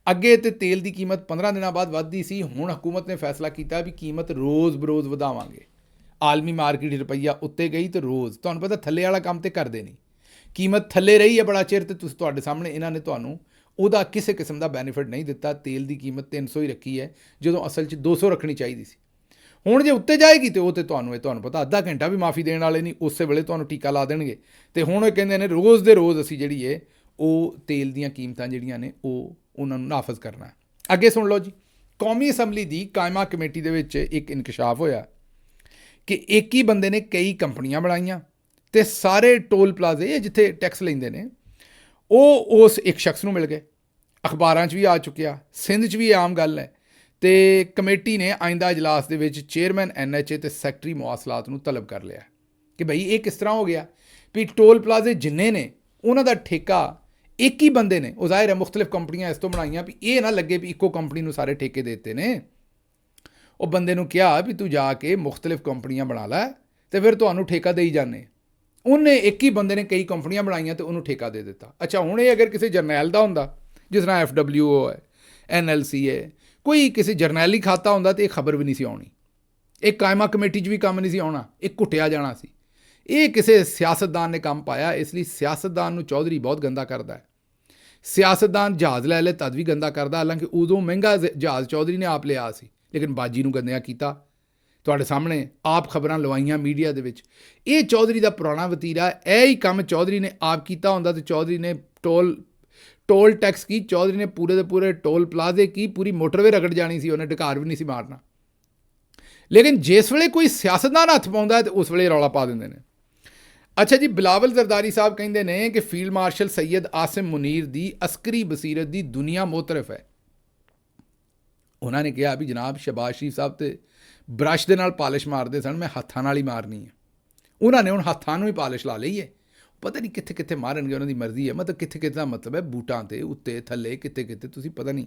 ਅੱਗੇ ਤੇ ਤੇਲ ਦੀ ਕੀਮਤ 15 ਦਿਨਾਂ ਬਾਅਦ ਵੱਧਦੀ ਸੀ, ਹੁਣ ਹਕੂਮਤ ਨੇ ਫੈਸਲਾ ਕੀਤਾ ਵੀ ਕੀਮਤ ਰੋਜ਼ ਬਰੋਜ਼ ਵਧਾਵਾਂਗੇ। ਆਲਮੀ ਮਾਰਕੀਟ ਰੁਪਈਆ ਉੱਤੇ ਗਈ ਅਤੇ ਰੋਜ਼, ਤੁਹਾਨੂੰ ਪਤਾ ਥੱਲੇ ਵਾਲਾ ਕੰਮ ਤੇ ਕਰਦੇ ਨਹੀਂ, ਕੀਮਤ ਥੱਲੇ ਰਹੀ ਹੈ ਬੜਾ ਚਿਰ, ਅਤੇ ਤੁਸੀਂ ਤੁਹਾਡੇ ਸਾਹਮਣੇ ਇਹਨਾਂ ਨੇ ਤੁਹਾਨੂੰ ਉਹਦਾ ਕਿਸੇ ਕਿਸਮ ਦਾ ਬੈਨੀਫਿਟ ਨਹੀਂ ਦਿੱਤਾ। ਤੇਲ ਦੀ ਕੀਮਤ 300 ਹੀ ਰੱਖੀ ਹੈ, ਜਦੋਂ ਅਸਲ 'ਚ 200 ਰੱਖਣੀ ਚਾਹੀਦੀ ਸੀ। ਹੁਣ ਜੇ ਉੱਤੇ ਜਾਏਗੀ ਤਾਂ ਉਹ ਤਾਂ ਤੁਹਾਨੂੰ ਪਤਾ ਅੱਧਾ ਘੰਟਾ ਵੀ ਮਾਫੀ ਦੇਣ ਵਾਲੇ ਨਹੀਂ, ਉਸੇ ਵੇਲੇ ਤੁਹਾਨੂੰ ਟੀਕਾ ਲਾ ਦੇਣਗੇ। ਅਤੇ ਹੁਣ ਇਹ ਕਹਿੰਦੇ ਨੇ ਰੋਜ਼ ਦੇ ਰੋਜ਼ ਅਸੀਂ ਜਿਹੜੀ ਹੈ ਉਹ ਤੇਲ ਦੀਆਂ ਕੀਮਤਾਂ ਜਿਹੜੀਆਂ ਨੇ ਉਹ ਉਹਨਾਂ ਨੂੰ ਨਾਫਜ਼ ਕਰਨਾ। ਅੱਗੇ ਸੁਣ ਲਓ ਜੀ, ਕੌਮੀ ਅਸੈਂਬਲੀ ਦੀ ਕਾਇਮਾ ਕਮੇਟੀ ਦੇ ਵਿੱਚ ਇੱਕ ਇਨਕਸ਼ਾਫ ਹੋਇਆ ਕਿ ਇੱਕ ਹੀ ਬੰਦੇ ਨੇ ਕਈ ਕੰਪਨੀਆਂ ਬਣਾਈਆਂ ਅਤੇ ਸਾਰੇ ਟੋਲ ਪਲਾਜ਼ੇ ਜਿੱਥੇ ਟੈਕਸ ਲੈਂਦੇ ਨੇ ਉਹ ਉਸ ਇੱਕ ਸ਼ਖਸ ਨੂੰ ਮਿਲ ਗਏ। ਅਖਬਾਰਾਂ 'ਚ ਵੀ ਆ ਚੁੱਕਿਆ, ਸਿੰਧ 'ਚ ਵੀ ਇਹ ਆਮ ਗੱਲ ਹੈ। ਅਤੇ ਕਮੇਟੀ ਨੇ ਆਇੰਦਾ ਇਜਲਾਸ ਦੇ ਵਿੱਚ ਚੇਅਰਮੈਨ NHA ਅਤੇ ਸੈਕਟਰੀ ਮਵਾਸਲਾਤ ਨੂੰ ਤਲਬ ਕਰ ਲਿਆ ਕਿ ਬਈ ਇਹ ਕਿਸ ਤਰ੍ਹਾਂ ਹੋ ਗਿਆ ਵੀ ਟੋਲ ਪਲਾਜ਼ੇ ਜਿੰਨੇ ਨੇ ਉਹਨਾਂ ਦਾ ਠੇਕਾ ਇੱਕ ਹੀ ਬੰਦੇ ਨੇ, ਉਹ ਜ਼ਾਹਿਰ ਹੈ ਮੁਖਤਲਿਫ ਕੰਪਨੀਆਂ ਇਸ ਤੋਂ ਬਣਾਈਆਂ ਵੀ ਇਹ ਨਾ ਲੱਗੇ ਵੀ ਇੱਕੋ ਕੰਪਨੀ ਨੂੰ ਸਾਰੇ ਠੇਕੇ ਦੇ ਦਿੱਤੇ ਨੇ। ਉਹ ਬੰਦੇ ਨੂੰ ਕਿਹਾ ਵੀ ਤੂੰ ਜਾ ਕੇ ਮੁਖਤਲਿਫ ਕੰਪਨੀਆਂ ਬਣਾ ਲੈ ਅਤੇ ਫਿਰ ਤੁਹਾਨੂੰ ਠੇਕਾ ਦੇਈ ਜਾਂਦੇ। ਉਹਨੇ ਇੱਕ ਹੀ ਬੰਦੇ ਨੇ ਕਈ ਕੰਪਨੀਆਂ ਬਣਾਈਆਂ ਅਤੇ ਉਹਨੂੰ ਠੇਕਾ ਦੇ ਦਿੱਤਾ। ਅੱਛਾ, ਹੁਣ ਇਹ ਅਗਰ ਕਿਸੇ ਜਰਨੈਲ ਦਾ ਹੁੰਦਾ, ਜਿਸ ਤਰ੍ਹਾਂ FWO ਹੈ, NLC ਹੈ, ਕੋਈ ਕਿਸੇ ਜਰਨੈਲੀ ਖਾਤਾ ਹੁੰਦਾ ਤਾਂ ਇਹ ਖਬਰ ਵੀ ਨਹੀਂ ਸੀ ਆਉਣੀ, ਇਹ ਕਾਇਮਾ ਕਮੇਟੀ 'ਚ ਵੀ ਕੰਮ ਨਹੀਂ ਸੀ ਆਉਣਾ, ਇਹ ਘੁੱਟਿਆ ਜਾਣਾ ਸੀ। ਇਹ ਕਿਸੇ ਸਿਆਸਤਦਾਨ ਨੇ ਕੰਮ ਪਾਇਆ, ਇਸ ਲਈ ਸਿਆਸਤਦਾਨ ਨੂੰ ਚੌਧਰੀ ਬਹੁਤ ਗੰਦਾ ਕਰਦਾ ਹੈ। ਸਿਆਸਤਦਾਨ ਜਹਾਜ਼ ਲੈ ਲੈ ਤਦ ਵੀ ਗੰਦਾ ਕਰਦਾ, ਹਾਲਾਂਕਿ ਉਦੋਂ ਮਹਿੰਗਾ ਜਹਾਜ਼ ਚੌਧਰੀ ਨੇ ਆਪ ਲਿਆ ਸੀ, ਲੇਕਿਨ ਬਾਜੀ ਨੂੰ ਗੰਦਿਆਂ ਕੀਤਾ। ਤੁਹਾਡੇ ਸਾਹਮਣੇ ਆਪ ਖਬਰਾਂ ਲਵਾਈਆਂ ਮੀਡੀਆ ਦੇ ਵਿੱਚ। ਇਹ ਚੌਧਰੀ ਦਾ ਪੁਰਾਣਾ ਵਤੀਰਾ, ਇਹ ਹੀ ਕੰਮ ਚੌਧਰੀ ਨੇ ਆਪ ਕੀਤਾ ਹੁੰਦਾ ਅਤੇ ਚੌਧਰੀ ਨੇ ਟੋਲ ਟੈਕਸ ਕੀ, ਚੌਧਰੀ ਨੇ ਪੂਰੇ ਦੇ ਪੂਰੇ ਟੋਲ ਪਲਾਜ਼ੇ ਕੀ, ਪੂਰੀ ਮੋਟਰਵੇ ਰਗੜ ਜਾਣੀ ਸੀ, ਉਹਨੇ ਢਕਾਰ ਵੀ ਨਹੀਂ ਸੀ ਮਾਰਨਾ। ਲੇਕਿਨ ਜਿਸ ਵੇਲੇ ਕੋਈ ਸਿਆਸਤਦਾਨ ਹੱਥ ਪਾਉਂਦਾ ਹੈ ਤਾਂ ਉਸ ਵੇਲੇ ਰੌਲਾ ਪਾ ਦਿੰਦੇ ਨੇ। ਅੱਛਾ ਜੀ, ਬਿਲਾਵਲ ਜ਼ਰਦਾਰੀ ਸਾਹਿਬ ਕਹਿੰਦੇ ਨੇ ਕਿ ਫੀਲਡ ਮਾਰਸ਼ਲ ਸੈਯਦ ਆਸਿਮ ਮੁਨੀਰ ਦੀ ਅਸਕਰੀ ਬਸੀਰਤ ਦੀ ਦੁਨੀਆ ਮੋਤਰਫ ਹੈ। ਉਹਨਾਂ ਨੇ ਕਿਹਾ ਵੀ ਜਨਾਬ ਸ਼ਹਿਬਾਜ਼ ਸ਼ਰੀਫ ਸਾਹਿਬ ਤੇ ਬਰਸ਼ ਦੇ ਨਾਲ ਪਾਲਿਸ਼ ਮਾਰਦੇ ਸਨ, ਮੈਂ ਹੱਥਾਂ ਨਾਲ ਹੀ ਮਾਰਨੀ ਹੈ। ਉਹਨਾਂ ਨੇ ਹੁਣ ਹੱਥਾਂ ਨੂੰ ਹੀ ਪਾਲਿਸ਼ ਲਾ ਲਈ ਹੈ, ਪਤਾ ਨਹੀਂ ਕਿੱਥੇ ਕਿੱਥੇ ਮਾਰਨਗੇ, ਉਹਨਾਂ ਦੀ ਮਰਜ਼ੀ ਹੈ। ਮਤਲਬ ਕਿੱਥੇ ਕਿੱਥੇ ਦਾ ਮਤਲਬ ਹੈ ਬੂਟਾਂ 'ਤੇ, ਉੱਤੇ ਥੱਲੇ, ਕਿੱਥੇ ਕਿੱਥੇ ਤੁਸੀਂ ਪਤਾ ਨਹੀਂ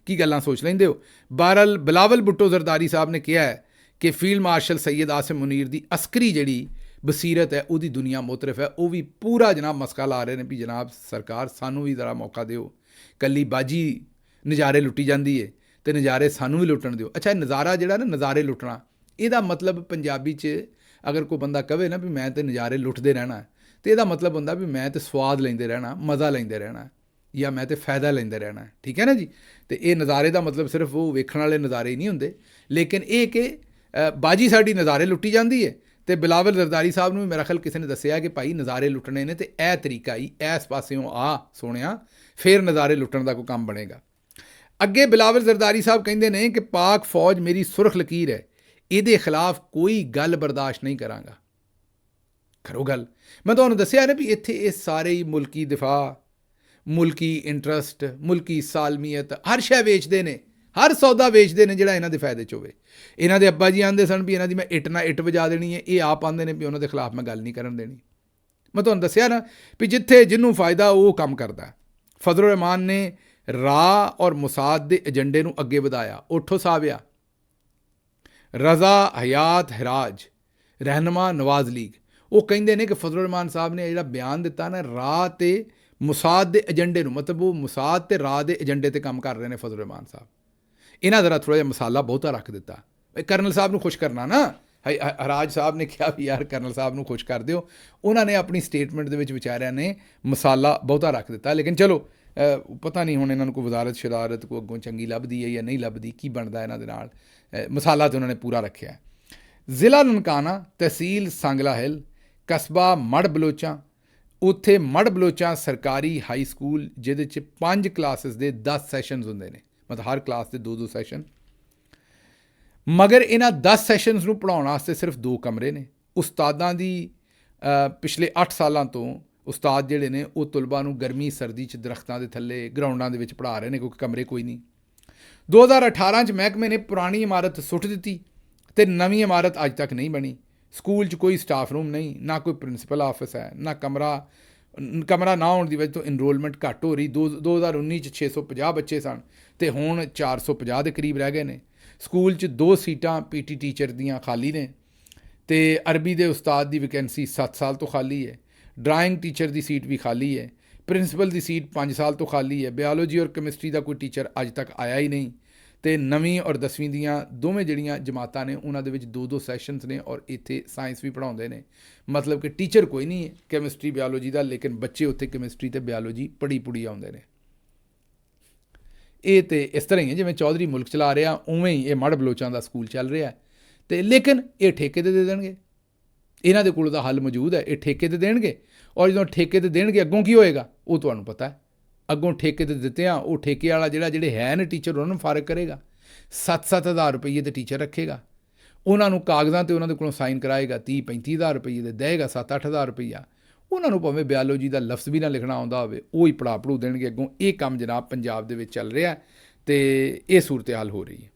ਕੀ ਗੱਲਾਂ ਸੋਚ ਲੈਂਦੇ ਹੋ। ਬਹਰਹਾਲ ਬਿਲਾਵਲ ਭੁੱਟੋ ਜ਼ਰਦਾਰੀ ਸਾਹਿਬ ਨੇ ਕਿਹਾ ਹੈ ਕਿ ਫੀਲਡ ਮਾਰਸ਼ਲ ਸੈਯਦ ਆਸਿਮ ਮੁਨੀਰ ਦੀ ਅਸਕਰੀ ਜਿਹੜੀ ਬਸੀਰਤ ਹੈ ਉਹਦੀ ਦੁਨੀਆ ਮੋਤਰਫ ਹੈ। ਉਹ ਵੀ ਪੂਰਾ ਜਨਾਬ ਮਸਕਾ ਲਾ ਰਹੇ ਨੇ ਵੀ ਜਨਾਬ ਸਰਕਾਰ ਸਾਨੂੰ ਵੀ ਜ਼ਰਾ ਮੌਕਾ ਦਿਓ, ਕੱਲੀ ਬਾਜੀ ਨਜ਼ਾਰੇ ਲੁੱਟੀ ਜਾਂਦੀ ਹੈ ਅਤੇ ਨਜ਼ਾਰੇ ਸਾਨੂੰ ਵੀ ਲੁੱਟਣ ਦਿਓ। ਅੱਛਾ, ਨਜ਼ਾਰਾ ਜਿਹੜਾ ਨਾ ਨਜ਼ਾਰੇ ਲੁੱਟਣਾ, ਇਹਦਾ ਮਤਲਬ ਪੰਜਾਬੀ 'ਚ ਅਗਰ ਕੋਈ ਬੰਦਾ ਕਹੇ ਨਾ ਵੀ ਮੈਂ ਤਾਂ ਨਜ਼ਾਰੇ ਲੁੱਟਦੇ ਰਹਿਣਾ, ਅਤੇ ਇਹਦਾ ਮਤਲਬ ਹੁੰਦਾ ਵੀ ਮੈਂ ਤਾਂ ਸਵਾਦ ਲੈਂਦੇ ਰਹਿਣਾ, ਮਜ਼ਾ ਲੈਂਦੇ ਰਹਿਣਾ, ਜਾਂ ਮੈਂ ਤਾਂ ਫਾਇਦਾ ਲੈਂਦੇ ਰਹਿਣਾ। ਠੀਕ ਹੈ ਨਾ ਜੀ। ਅਤੇ ਇਹ ਨਜ਼ਾਰੇ ਦਾ ਮਤਲਬ ਸਿਰਫ ਉਹ ਵੇਖਣ ਵਾਲੇ ਨਜ਼ਾਰੇ ਹੀ ਨਹੀਂ ਹੁੰਦੇ, ਲੇਕਿਨ ਇਹ ਕਿ ਬਾਜੀ ਸਾਡੀ ਨਜ਼ਾਰੇ ਲੁੱਟੀ ਜਾਂਦੀ ਹੈ। ਅਤੇ ਬਿਲਾਵਲ ਜ਼ਰਦਾਰੀ ਸਾਹਿਬ ਨੂੰ ਵੀ ਮੇਰਾ ਖਿਆਲ ਕਿਸੇ ਨੇ ਦੱਸਿਆ ਕਿ ਭਾਈ ਨਜ਼ਾਰੇ ਲੁੱਟਣੇ ਨੇ ਅਤੇ ਇਹ ਤਰੀਕਾ ਹੀ, ਇਸ ਪਾਸਿਓਂ ਆ ਸੋਹਣਿਆ, ਫਿਰ ਨਜ਼ਾਰੇ ਲੁੱਟਣ ਦਾ ਕੋਈ ਕੰਮ ਬਣੇਗਾ। ਅੱਗੇ ਬਿਲਾਵਲ ਜ਼ਰਦਾਰੀ ਸਾਹਿਬ ਕਹਿੰਦੇ ਨੇ ਕਿ ਪਾਕ ਫੌਜ ਮੇਰੀ ਸੁਰਖ ਲਕੀਰ ਹੈ, ਇਹਦੇ ਖਿਲਾਫ ਕੋਈ ਗੱਲ ਬਰਦਾਸ਼ਤ ਨਹੀਂ ਕਰਾਂਗਾ। ਕਰੋ ਗੱਲ। ਮੈਂ ਤੁਹਾਨੂੰ ਦੱਸਿਆ ਨਾ ਵੀ ਇੱਥੇ ਇਹ ਸਾਰੇ ਹੀ ਮੁਲਕੀ ਦਿਫਾ, ਮੁਲਕੀ ਇੰਟਰਸਟ, ਮੁਲਕੀ ਸਾਲਮੀਅਤ, ਹਰ ਸ਼ੈ ਵੇਚਦੇ ਨੇ, ਹਰ ਸੌਦਾ ਵੇਚਦੇ ਨੇ ਜਿਹੜਾ ਇਹਨਾਂ ਦੇ ਫਾਇਦੇ 'ਚ ਹੋਵੇ। ਇਹਨਾਂ ਦੇ ਅੱਬਾ ਜੀ ਆਉਂਦੇ ਸਨ ਵੀ ਇਹਨਾਂ ਦੀ ਮੈਂ ਇੱਟ ਨਾਲ ਇੱਟ ਵਜਾ ਦੇਣੀ ਹੈ, ਇਹ ਆਪ ਆਉਂਦੇ ਨੇ ਵੀ ਉਹਨਾਂ ਦੇ ਖਿਲਾਫ ਮੈਂ ਗੱਲ ਨਹੀਂ ਕਰਨ ਦੇਣੀ। ਮੈਂ ਤੁਹਾਨੂੰ ਦੱਸਿਆ ਨਾ ਵੀ ਜਿੱਥੇ ਜਿਹਨੂੰ ਫਾਇਦਾ ਉਹ ਕੰਮ ਕਰਦਾ। ਫਜ਼ਲੁਰ ਰਹਿਮਾਨ ਨੇ ਰਾਹ ਔਰ ਮੁਸਾਦ ਦੇ ਏਜੰਡੇ ਨੂੰ ਅੱਗੇ ਵਧਾਇਆ। ਉੱਠੋ ਸਾਹਬਿਆ, ਰਜ਼ਾ ਹਯਾਤ ਹਰਾਜ ਰਹਿਨੁਮਾ ਨਵਾਜ਼ ਲੀਗ, ਉਹ ਕਹਿੰਦੇ ਨੇ ਕਿ ਫਜ਼ਲੁਰ ਰਹਿਮਾਨ ਸਾਹਿਬ ਨੇ ਜਿਹੜਾ ਬਿਆਨ ਦਿੱਤਾ ਨਾ ਰਾਹ ਅਤੇ ਮੁਸਾਦ ਦੇ ਏਜੰਡੇ ਨੂੰ, ਮਤਲਬ ਉਹ ਮੁਸਾਦ ਅਤੇ ਰਾਹ ਦੇ ਏਜੰਡੇ 'ਤੇ ਕੰਮ ਕਰ ਰਹੇ ਨੇ ਫਜ਼ਲੁਰ ਰਹਿਮਾਨ ਸਾਹਿਬ। ਇਹਨਾਂ ਜ਼ਰਾ ਥੋੜ੍ਹਾ ਜਿਹਾ ਮਸਾਲਾ ਬਹੁਤਾ ਰੱਖ ਦਿੱਤਾ। ਕਰਨਲ ਸਾਹਿਬ ਨੂੰ ਖੁਸ਼ ਕਰਨਾ ਨਾ, ਹਰਾਜ ਸਾਹਿਬ ਨੇ ਕਿਹਾ ਵੀ ਯਾਰ ਕਰਨਲ ਸਾਹਿਬ ਨੂੰ ਖੁਸ਼ ਕਰ ਦਿਓ। ਉਹਨਾਂ ਨੇ ਆਪਣੀ ਸਟੇਟਮੈਂਟ ਦੇ ਵਿੱਚ ਵਿਚਾਰਿਆਂ ਨੇ ਮਸਾਲਾ ਬਹੁਤਾ ਰੱਖ ਦਿੱਤਾ। ਲੇਕਿਨ ਚਲੋ ਪਤਾ ਨਹੀਂ ਹੁਣ ਇਹਨਾਂ ਨੂੰ ਕੋਈ ਵਜ਼ਾਰਤ ਸ਼ਰਾਰਤ ਕੋਈ ਅੱਗੋਂ ਚੰਗੀ ਲੱਭਦੀ ਹੈ ਜਾਂ ਨਹੀਂ ਲੱਭਦੀ, ਕੀ ਬਣਦਾ ਇਹਨਾਂ ਦੇ ਨਾਲ। ਮਸਾਲਾ ਤਾਂ ਉਹਨਾਂ ਨੇ ਪੂਰਾ ਰੱਖਿਆ। ਜ਼ਿਲ੍ਹਾ ਨਨਕਾਣਾ, ਤਹਿਸੀਲ ਸੰਗਲਾ ਹਿੱਲ, ਕਸਬਾ ਮੜ ਬਲੋਚਾਂ, ਉੱਥੇ ਮੜ ਬਲੋਚਾਂ ਸਰਕਾਰੀ ਹਾਈ ਸਕੂਲ ਜਿਹਦੇ 'ਚ 5 ਕਲਾਸਿਸ ਦੇ 10 ਸੈਸ਼ਨਜ਼ ਹੁੰਦੇ ਨੇ, ਮਤਲਬ ਹਰ ਕਲਾਸ ਦੇ 2-2 ਸੈਸ਼ਨ। ਮਗਰ ਇਹਨਾਂ 10 ਸੈਸ਼ਨਜ਼ ਨੂੰ ਪੜ੍ਹਾਉਣ ਵਾਸਤੇ ਸਿਰਫ 2 ਕਮਰੇ ਨੇ। ਉਸਤਾਦਾਂ ਦੀ ਪਿਛਲੇ 8 ਸਾਲਾਂ ਤੋਂ ਉਸਤਾਦ ਜਿਹੜੇ ਨੇ ਉਹ ਤਲਬਾ ਨੂੰ ਗਰਮੀ ਸਰਦੀ 'ਚ ਦਰਖਤਾਂ ਦੇ ਥੱਲੇ ਗਰਾਊਂਡਾਂ ਦੇ ਵਿੱਚ ਪੜ੍ਹਾ ਰਹੇ ਨੇ ਕਿਉਂਕਿ ਕਮਰੇ ਕੋਈ ਨਹੀਂ। 2018 'ਚ ਮਹਿਕਮੇ ਨੇ ਪੁਰਾਣੀ ਇਮਾਰਤ ਸੁੱਟ ਦਿੱਤੀ ਅਤੇ ਨਵੀਂ ਇਮਾਰਤ ਅੱਜ ਤੱਕ ਨਹੀਂ ਬਣੀ। ਸਕੂਲ 'ਚ ਕੋਈ ਸਟਾਫ ਰੂਮ ਨਹੀਂ, ਨਾ ਕੋਈ ਪ੍ਰਿੰਸੀਪਲ ਆਫਿਸ ਹੈ, ਨਾ ਕਮਰਾ ਨਾ ਹੋਣ ਦੀ ਵਜ੍ਹਾ ਤੋਂ ਇਨਰੋਲਮੈਂਟ ਘੱਟ ਹੋ ਰਹੀ। 2019 'ਚ 650 ਬੱਚੇ ਸਨ ਅਤੇ ਹੁਣ 450 ਦੇ ਕਰੀਬ ਰਹਿ ਗਏ ਨੇ। ਸਕੂਲ 'ਚ 2 ਸੀਟਾਂ PT ਟੀਚਰ ਦੀਆਂ ਖਾਲੀ ਨੇ ਅਤੇ ਅਰਬੀ ਦੇ ਉਸਤਾਦ ਦੀ ਵੈਕੈਂਸੀ 7 ਸਾਲ ਤੋਂ ਖਾਲੀ ਹੈ। ਡਰਾਇੰਗ ਟੀਚਰ ਦੀ ਸੀਟ ਵੀ ਖਾਲੀ ਹੈ। ਪ੍ਰਿੰਸੀਪਲ ਦੀ ਸੀਟ 5 ਸਾਲ ਤੋਂ ਖਾਲੀ ਹੈ। ਬਾਇਓਲੋਜੀ ਔਰ ਕੈਮਿਸਟਰੀ ਦਾ ਕੋਈ ਟੀਚਰ ਅੱਜ ਤੱਕ ਆਇਆ ਹੀ ਨਹੀਂ ਅਤੇ 9ਵੀਂ ਔਰ 10ਵੀਂ ਦੀਆਂ ਦੋਵੇਂ ਜਿਹੜੀਆਂ ਜਮਾਤਾਂ ਨੇ ਉਹਨਾਂ ਦੇ ਵਿੱਚ 2-2 ਸੈਸ਼ਨਸ ਨੇ ਔਰ ਇੱਥੇ ਸਾਇੰਸ ਵੀ ਪੜ੍ਹਾਉਂਦੇ ਨੇ। ਮਤਲਬ ਕਿ ਟੀਚਰ ਕੋਈ ਨਹੀਂ ਹੈ ਕੈਮਿਸਟਰੀ ਬਾਇਓਲੋਜੀ ਦਾ, ਲੇਕਿਨ ਬੱਚੇ ਉੱਥੇ ਕੈਮਿਸਟਰੀ ਅਤੇ ਬਾਇਓਲੋਜੀ ਪੜ੍ਹੀ ਪੁੜੀ ਆਉਂਦੇ ਨੇ। ਇਹ ਤਾਂ ਇਸ ਤਰ੍ਹਾਂ ਹੀ ਹੈ ਜਿਵੇਂ ਚੌਧਰੀ ਮੁਲਕ ਚਲਾ ਰਿਹਾ ਉਵੇਂ ਹੀ ਇਹ ਮੜ ਬਲੋਚਾਂ ਦਾ ਸਕੂਲ ਚੱਲ ਰਿਹਾ ਅਤੇ ਲੇਕਿਨ ਇਹ ਠੇਕੇ 'ਤੇ ਦੇ ਦੇਣਗੇ। ਇਹਨਾਂ ਦੇ ਕੋਲ ਉਹਦਾ ਹੱਲ ਮੌਜੂਦ ਹੈ। ਇਹ ਠੇਕੇ 'ਤੇ ਦੇਣਗੇ ਔਰ ਜਦੋਂ ਠੇਕੇ 'ਤੇ ਦੇਣਗੇ ਅੱਗੋਂ ਕੀ ਹੋਏਗਾ ਉਹ ਤੁਹਾਨੂੰ ਪਤਾ ਹੈ। ਅੱਗੋਂ ਠੇਕੇ 'ਤੇ ਦਿੱਤੇ ਆ ਉਹ ਠੇਕੇ ਵਾਲਾ ਜਿਹੜੇ ਹੈ ਨੇ ਟੀਚਰ ਉਹਨਾਂ ਨੂੰ ਫਾਰਗ ਕਰੇਗਾ। 7-7 ਹਜ਼ਾਰ ਰੁਪਈਏ ਦੇ ਟੀਚਰ ਰੱਖੇਗਾ, ਉਹਨਾਂ ਨੂੰ ਕਾਗਜ਼ਾਂ 'ਤੇ ਉਹਨਾਂ ਦੇ ਕੋਲੋਂ ਸਾਈਨ ਕਰਾਏਗਾ 30-35 ਹਜ਼ਾਰ ਰੁਪਈਏ ਦੇ, ਦੇਏਗਾ 7-8 ਹਜ਼ਾਰ ਰੁਪਈਆ। ਉਹਨਾਂ ਨੂੰ ਭਾਵੇਂ ਬਾਇਓਲੋਜੀ ਦਾ ਲਫ਼ਜ਼ ਵੀ ਨਾ ਲਿਖਣਾ ਆਉਂਦਾ ਹੋਵੇ ਉਹ ਹੀ ਪੜ੍ਹਾ ਦੇਣਗੇ ਅੱਗੋਂ। ਇਹ ਕੰਮ ਜਨਾਬ ਪੰਜਾਬ ਦੇ ਵਿੱਚ ਚੱਲ ਰਿਹਾ ਅਤੇ ਇਹ ਸੂਰਤ ਹਾਲ ਹੋ ਰਹੀ ਹੈ।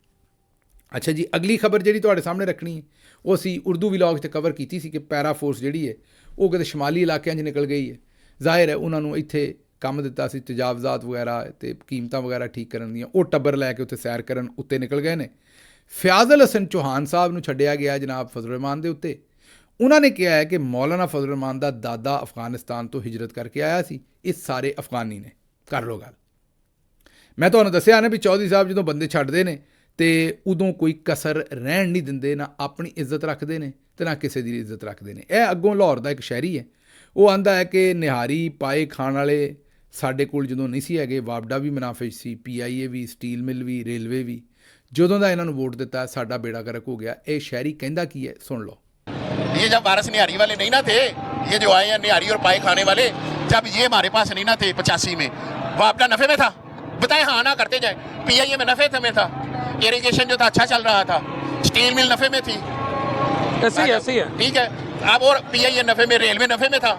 ਅੱਛਾ ਜੀ, ਅਗਲੀ ਖਬਰ ਜਿਹੜੀ ਤੁਹਾਡੇ ਸਾਹਮਣੇ ਰੱਖਣੀ ਹੈ ਉਹ ਅਸੀਂ ਉਰਦੂ ਵਲੌਗ 'ਤੇ ਕਵਰ ਕੀਤੀ ਸੀ ਕਿ ਪੈਰਾ ਫੋਰਸ ਜਿਹੜੀ ਹੈ ਉਹ ਕਿਤੇ ਸ਼ਮਾਲੀ ਇਲਾਕਿਆਂ 'ਚ ਨਿਕਲ ਗਈ ਹੈ। ਜ਼ਾਹਿਰ ਹੈ ਉਹਨਾਂ ਨੂੰ ਇੱਥੇ ਕੰਮ ਦਿੱਤਾ ਸੀ ਤਜਾਵਜ਼ਾਤ ਵਗੈਰਾ ਅਤੇ ਕੀਮਤਾਂ ਵਗੈਰਾ ਠੀਕ ਕਰਨ ਦੀਆਂ, ਉਹ ਟੱਬਰ ਲੈ ਕੇ ਉੱਥੇ ਸੈਰ ਕਰਨ ਉੱਤੇ ਨਿਕਲ ਗਏ ਨੇ। ਫਿਆਜ਼ਲ ਹਸਨ ਚੌਹਾਨ ਸਾਹਿਬ ਨੂੰ ਛੱਡਿਆ ਗਿਆ ਜਨਾਬ ਫਜ਼ਲ ਰਹਿਮਾਨ ਦੇ ਉੱਤੇ। ਉਹਨਾਂ ਨੇ ਕਿਹਾ ਹੈ ਕਿ ਮੌਲਾਨਾ ਫਜ਼ਲ ਰਹਿਮਾਨ ਦਾ ਦਾਦਾ ਅਫਗਾਨਿਸਤਾਨ ਤੋਂ ਹਿਜਰਤ ਕਰਕੇ ਆਇਆ ਸੀ, ਇਹ ਸਾਰੇ ਅਫਗਾਨੀ ਨੇ। ਕਰ ਲਓ ਗੱਲ। ਮੈਂ ਤੁਹਾਨੂੰ ਦੱਸਿਆ ਨਾ ਵੀ ਚੌਧਰੀ ਸਾਹਿਬ ਜਦੋਂ ਬੰਦੇ ਛੱਡਦੇ ਨੇ ਅਤੇ ਉਦੋਂ ਕੋਈ ਕਸਰ ਰਹਿਣ ਨਹੀਂ ਦਿੰਦੇ, ਨਾ ਆਪਣੀ ਇੱਜ਼ਤ ਰੱਖਦੇ ਨੇ ਅਤੇ ਨਾ ਕਿਸੇ ਦੀ ਇੱਜ਼ਤ ਰੱਖਦੇ ਨੇ। ਇਹ ਅੱਗੋਂ ਲਾਹੌਰ ਦਾ ਇੱਕ ਸ਼ਹਿਰੀ ਹੈ, ਉਹ ਆਂਦਾ ਹੈ ਕਿ ਨਿਹਾਰੀ ਪਾਏ ਖਾਣ ਵਾਲੇ ਸਾਡੇ ਕੋਲ ਜਦੋਂ ਨਹੀਂ ਸੀ ਹੈਗੇ, ਵਾਪਡਾ ਵੀ ਮੁਨਾਫਿਜ ਸੀ, PIA ਵੀ, ਸਟੀਲ ਮਿਲ ਵੀ, ਰੇਲਵੇ ਵੀ। ਜਦੋਂ ਦਾ ਇਹਨਾਂ ਨੂੰ ਵੋਟ ਦਿੱਤਾ ਸਾਡਾ ਬੇੜਾ ਗਰਕ ਹੋ ਗਿਆ। ਇਹ ਸ਼ਹਿਰੀ ਕਹਿੰਦਾ ਕੀ ਹੈ, ਸੁਣ ਲਓ। ये जब वारस निहारी वाले नहीं ना थे, ये जो आए हैं निहारी और पाए खाने वाले, जब ये हमारे पास नहीं ना थे 85 में, वापडा नफ़े में था, बताए हाँ ना करते जाए। PIA में नफ़े में था, इरिगेशन जो था अच्छा चल रहा था, स्टील मिल नफ़े में थी, ऐसे ही है। ठीक है। अब और PIA नफ़े में, रेलवे नफ़े में था,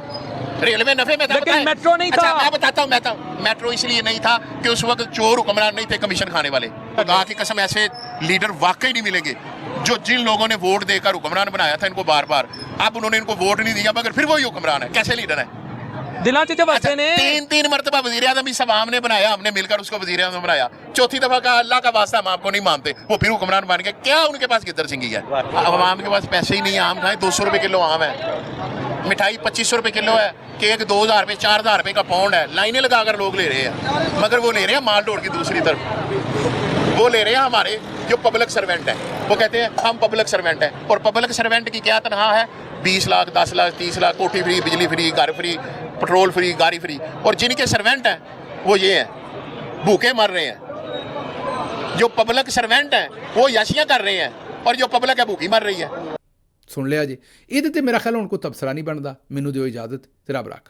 रेलवे नफ़े में था, लेकिन मेट्रो नहीं था। मैं बताता हूँ, मेट्रो इसलिए नहीं था कि उस वक्त चोर हुक्मरान नहीं थे कमीशन खाने वाले। खुदा की कसम ऐसे लीडर वाकई नहीं मिलेंगे जो जिन लोगों ने वोट देकर हुक्मरान बनाया था इनको बार बार, अब उन्होंने इनको वोट नहीं दिया मगर फिर वही हुक्मरान है। कैसे लीडर है? दिला जब अच्छा, ने 3 मरतबा वज़ीर आज़म इस आवाम ने बनाया, हमने मिलकर उसको वज़ीर आज़म बनाया। चौथी दफ़ा कहा अल्लाह का वास्ता हम आपको नहीं मानते, वो फिर हुक्मरान बन गए। क्या उनके पास गिद्दर सिंगी है? आवाम के पास पैसे ही नहीं है। आम खाएं 200 रुपये किलो आम है, मिठाई 2500 रुपये किलो है, केक 2000 रुपये 4000 रुपये का पाउंड है। लाइनें लगाकर लोग ले रहे हैं, मगर वो ले रहे हैं माल ढोड़ की दूसरी तरफ। वो ले रहे हैं हमारे जो पब्लिक सर्वेंट है, वो कहते हैं हम पब्लिक सर्वेंट हैं, और पब्लिक सर्वेंट की क्या तनख्वाह है? 20 लाख, 10 लाख, 30 लाख, कोठी फ्री, बिजली फ्री, घर फ्री, पेट्रोल फ्री, गाड़ी फ्री। और जिनके सर्वेंट हैं वो ये हैं, भूखे मर रहे हैं। जो पब्लिक सर्वेंट हैं वो याशियाँ कर रहे हैं, और जो पब्लिक है भूखी मर रही है। ਸੁਣ ਲਿਆ ਜੀ। ਇਹਦੇ 'ਤੇ ਮੇਰਾ ਖਿਆਲ ਹੁਣ ਕੋਈ ਤਬਸਰਾ ਨਹੀਂ ਬਣਦਾ। ਮੈਨੂੰ ਦਿਓ ਇਜਾਜ਼ਤ, ਤੇ ਰੱਬ ਰੱਖ।